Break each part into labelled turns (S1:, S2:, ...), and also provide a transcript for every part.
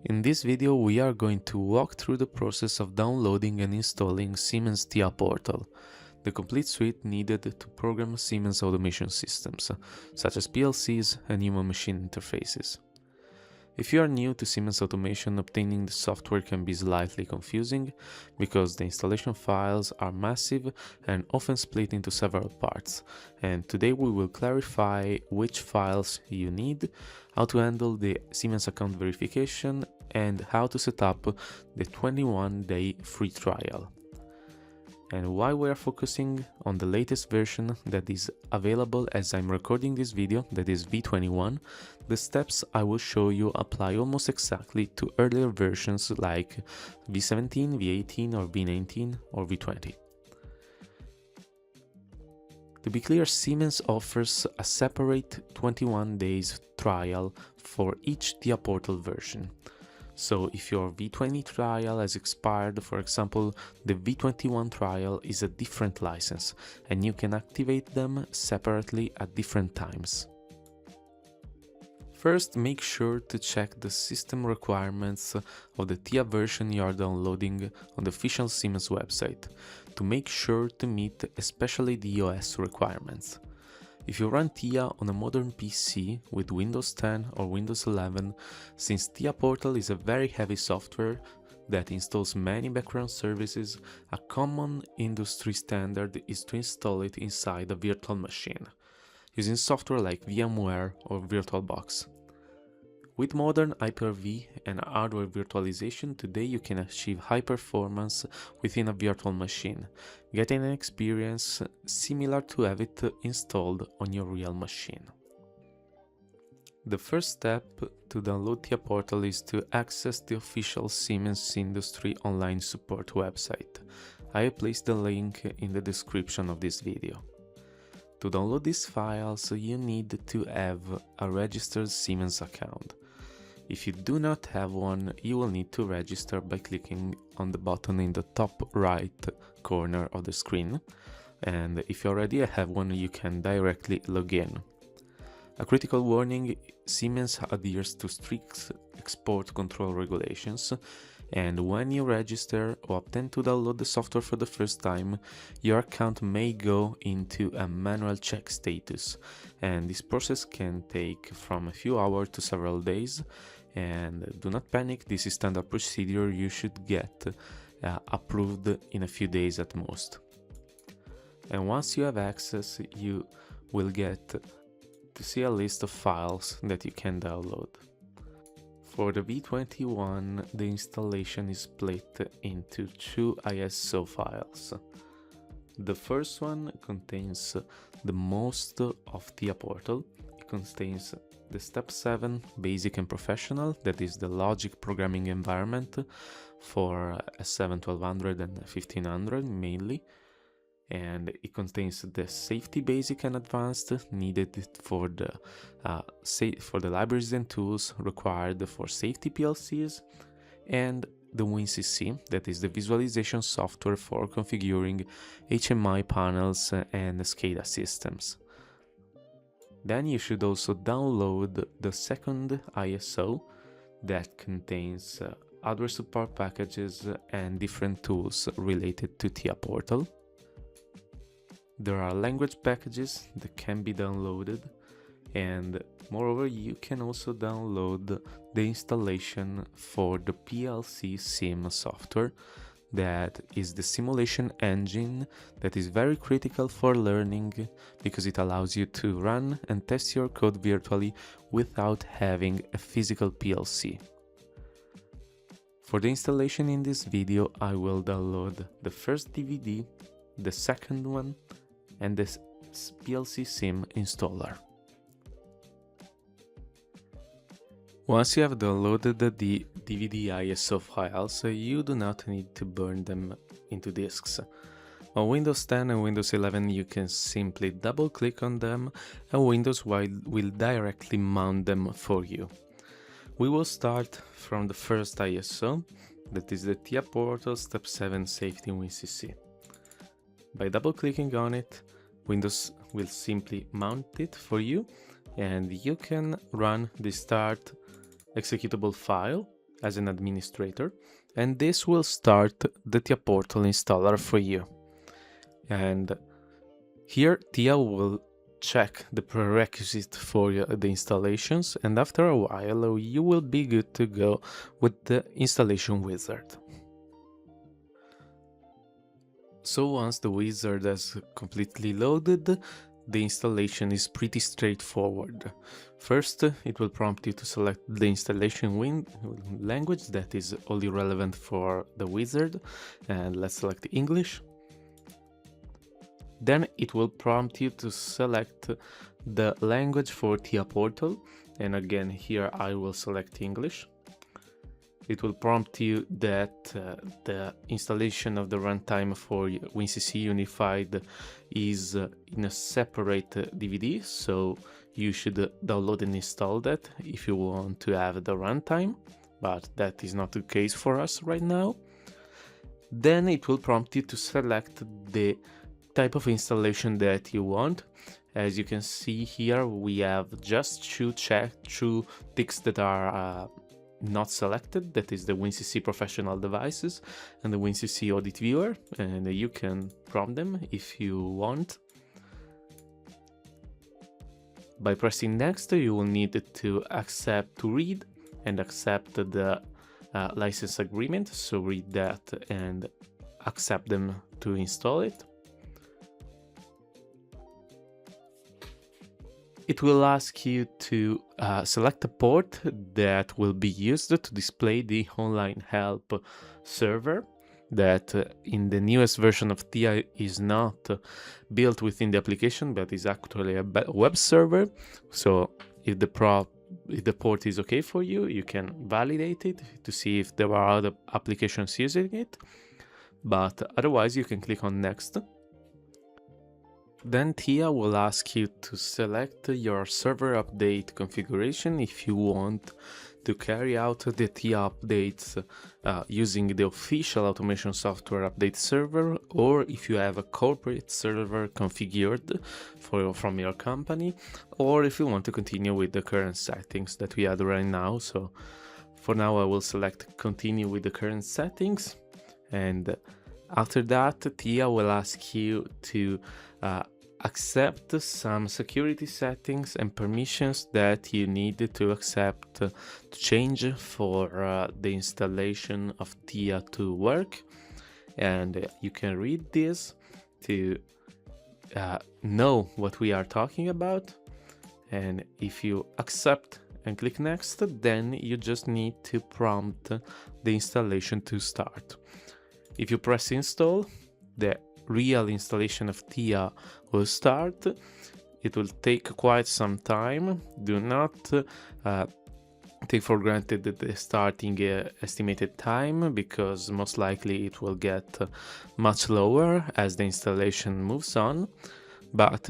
S1: In this video we are going to walk through the process of downloading and installing Siemens TIA Portal, the complete suite needed to program Siemens automation systems, such as PLCs and human machine interfaces. If you are new to Siemens automation, obtaining the software can be slightly confusing because the installation files are massive and often split into several parts, and today we will clarify which files you need, how to handle the Siemens account verification, and how to set up the 21-day free trial. And why we are focusing on the latest version that is available as I'm recording this video, that is V21, the steps I will show you apply almost exactly to earlier versions like V17, V18 or V19 or V20. To be clear, Siemens offers a separate 21 days trial for each TIA Portal version. So if your V20 trial has expired, for example, the V21 trial is a different license and you can activate them separately at different times. First, make sure to check the system requirements of the TIA version you are downloading on the official Siemens website to make sure to meet especially the OS requirements. If you run TIA on a modern PC with Windows 10 or Windows 11, since TIA Portal is a very heavy software that installs many background services, a common industry standard is to install it inside a virtual machine, using software like VMware or VirtualBox. With modern Hyper-V and hardware virtualization, today you can achieve high performance within a virtual machine, getting an experience similar to have it installed on your real machine. The first step to download TIA Portal is to access the official Siemens Industry online support website. I have placed the link in the description of this video. To download these files, you need to have a registered Siemens account. If you do not have one, you will need to register by clicking on the button in the top right corner of the screen, and if you already have one, you can directly log in. A critical warning: Siemens adheres to strict export control regulations, and when you register or attempt to download the software for the first time, your account may go into a manual check status, and this process can take from a few hours to several days. And do not panic, this is standard procedure. You should get approved in a few days at most. And once you have access, you will get to see a list of files that you can download. For the V21, the installation is split into two ISO files. The first one contains the most of TIA Portal. It contains the Step 7 Basic and Professional, that is the logic programming environment for S7 1200 and 1500 mainly, and it contains the Safety Basic and Advanced needed for the libraries and tools required for safety PLCs, and the WinCC, that is the visualization software for configuring HMI panels and SCADA systems. Then you should also download the second ISO that contains hardware support packages and different tools related to TIA Portal. There are language packages that can be downloaded, and moreover you can also download the installation for the PLCSIM software, that is the simulation engine that is very critical for learning because it allows you to run and test your code virtually without having a physical PLC. For the installation in this video, I will download the first DVD, the second one, and the PLCSIM installer. Once you have downloaded the DVD ISO files, you do not need to burn them into disks. On Windows 10 and Windows 11 you can simply double click on them and Windows will directly mount them for you. We will start from the first ISO, that is the TIA Portal Step 7 Safety WinCC. By double clicking on it, Windows will simply mount it for you, and you can run the start executable file as an administrator, and this will start the TIA portal installer for you. And here TIA will check the prerequisite for the installations, and after a while you will be good to go with the installation wizard. So once the wizard has completely loaded, the installation is pretty straightforward. First, it will prompt you to select the installation language that is only relevant for the wizard, and let's select English. Then it will prompt you to select the language for TIA portal, and again here I will select English. It will prompt you that the installation of the runtime for WinCC Unified is in a separate DVD, so you should download and install that if you want to have the runtime, but that is not the case for us right now. Then it will prompt you to select the type of installation that you want. As you can see here, we have just two ticks that are not selected, that is the WinCC professional devices and the WinCC audit viewer, and you can prompt them if you want. By pressing next, you will need to accept to read and accept the license agreement, so read that and accept them to install it. It will ask you to select a port that will be used to display the online help server that in the newest version of TIA is not built within the application, but is actually a web server. So if the port is okay for you, you can validate it to see if there are other applications using it, but otherwise you can click on next. Then TIA will ask you to select your server update configuration if you want to carry out the TIA updates using the official automation software update server, or if you have a corporate server configured from your company, or if you want to continue with the current settings that we had right now. So for now I will select continue with the current settings, and after that TIA will ask you to accept some security settings and permissions that you need to accept to change for the installation of TIA to work, and you can read this to know what we are talking about. And if you accept and click next, then you just need to prompt the installation to start. If you press install, the real installation of TIA will start. It will take quite some time. Do not take for granted the starting estimated time, because most likely it will get much lower as the installation moves on, but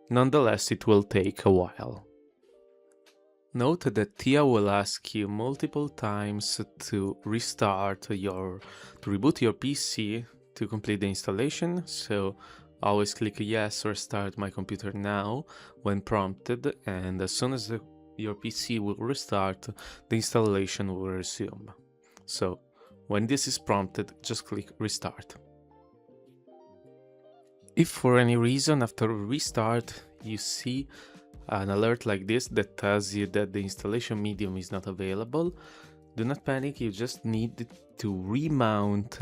S1: nonetheless it will take a while. Note that TIA will ask you multiple times to reboot your PC to complete the installation, so always click yes or start my computer now when prompted, and as soon as your PC will restart, the installation will resume. So when this is prompted, just click restart. If for any reason after restart you see an alert like this that tells you that the installation medium is not available, do not panic. You just need to remount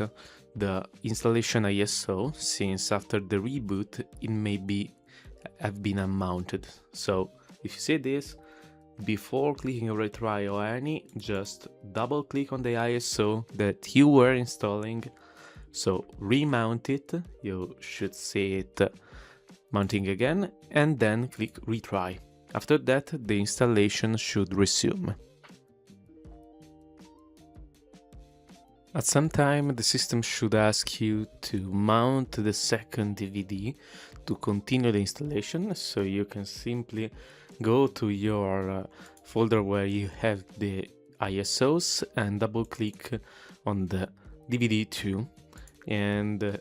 S1: the installation ISO, since after the reboot it may have been unmounted. So if you see this, before clicking retry or any, just double click on the ISO that you were installing, so remount it. You should see it mounting again, and then click retry. After that, the installation should resume. At some time, the system should ask you to mount the second DVD to continue the installation, so you can simply go to your folder where you have the ISOs and double click on the DVD 2, and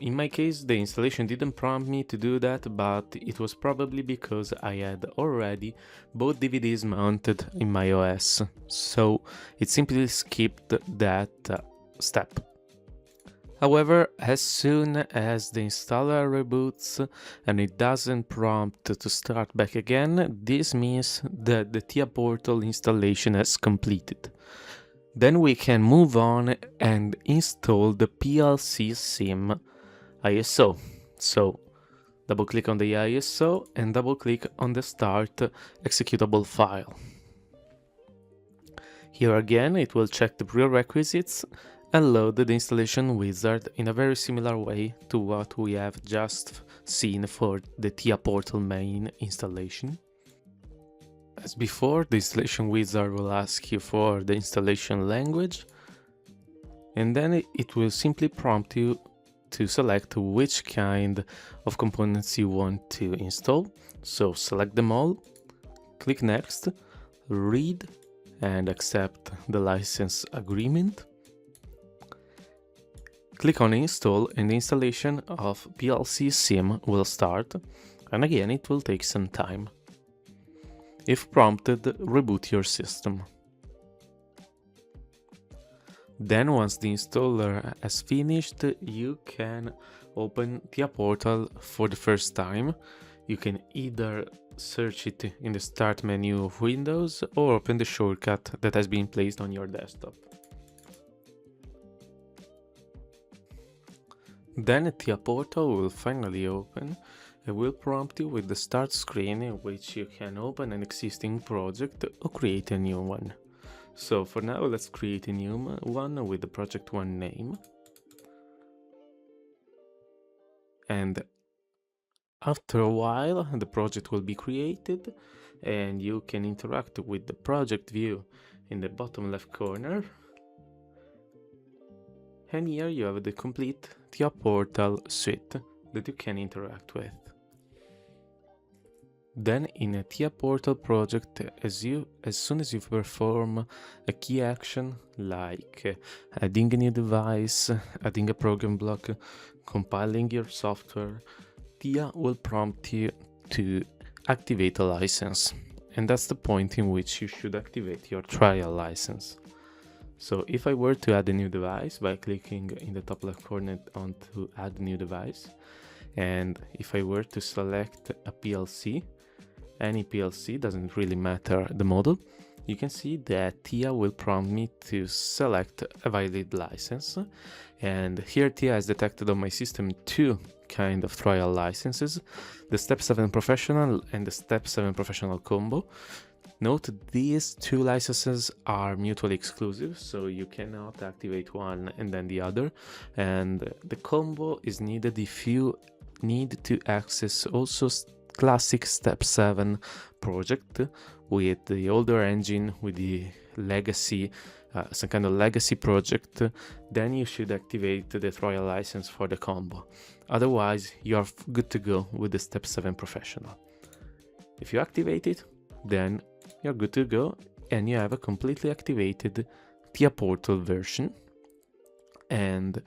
S1: In my case, the installation didn't prompt me to do that, but it was probably because I had already both DVDs mounted in my OS, so it simply skipped that step. However, as soon as the installer reboots and it doesn't prompt to start back again, this means that the TIA Portal installation has completed. Then we can move on and install the PLCSIM ISO. So double click on the ISO and double click on the start executable file. Here again it will check the prerequisites and load the installation wizard in a very similar way to what we have just seen for the TIA Portal main installation. As before, the installation wizard will ask you for the installation language, and then it will simply prompt you to select which kind of components you want to install. So select them all, click next, read and accept the license agreement. Click on install and the installation of PLCSIM will start, and again it will take some time. If prompted, reboot your system. Then once the installer has finished, you can open TIA Portal for the first time. You can either search it in the start menu of Windows or open the shortcut that has been placed on your desktop. Then TIA Portal will finally open and will prompt you with the start screen, in which you can open an existing project or create a new one. So for now, let's create a new one with the project one name. And after a while, the project will be created and you can interact with the project view in the bottom left corner. And here you have the complete TIA Portal suite that you can interact with. Then in a TIA Portal project, as soon as you perform a key action like adding a new device, adding a program block, compiling your software, TIA will prompt you to activate a license. And that's the point in which you should activate your trial license. So if I were to add a new device by clicking in the top left corner on to add new device, and if I were to select a PLC, any PLC, doesn't really matter the model, you can see that TIA will prompt me to select a valid license. And here TIA has detected on my system two kind of trial licenses, the Step 7 Professional and the Step 7 Professional Combo. Note these two licenses are mutually exclusive, so you cannot activate one and then the other, and the combo is needed if you need to access also classic Step 7 project with the older engine, with the legacy, some kind of legacy project. Then you should activate the trial license for the combo. Otherwise, you're good to go with the Step 7 Professional. If you activate it, then you're good to go and you have a completely activated TIA Portal version. And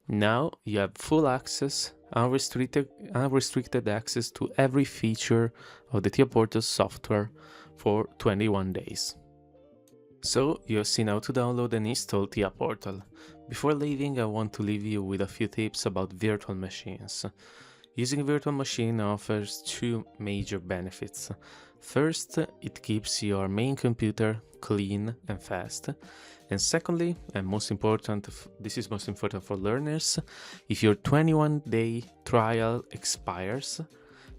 S1: now you have full access, unrestricted access to every feature of the TIA Portal software for 21 days. So you have seen how to download and install TIA Portal. Before leaving, I want to leave you with a few tips about virtual machines. Using a virtual machine offers two major benefits. First, it keeps your main computer clean and fast. And secondly, and most important, this is most important for learners, if your 21-day trial expires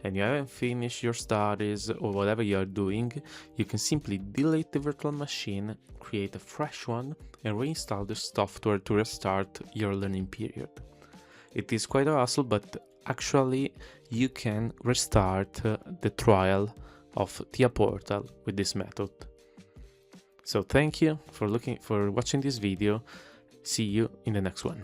S1: and you haven't finished your studies or whatever you are doing, you can simply delete the virtual machine, create a fresh one, and reinstall the software to restart your learning period. It is quite a hassle, but actually you can restart the trial of TIA Portal with this method. So thank you for watching this video. See you in the next one.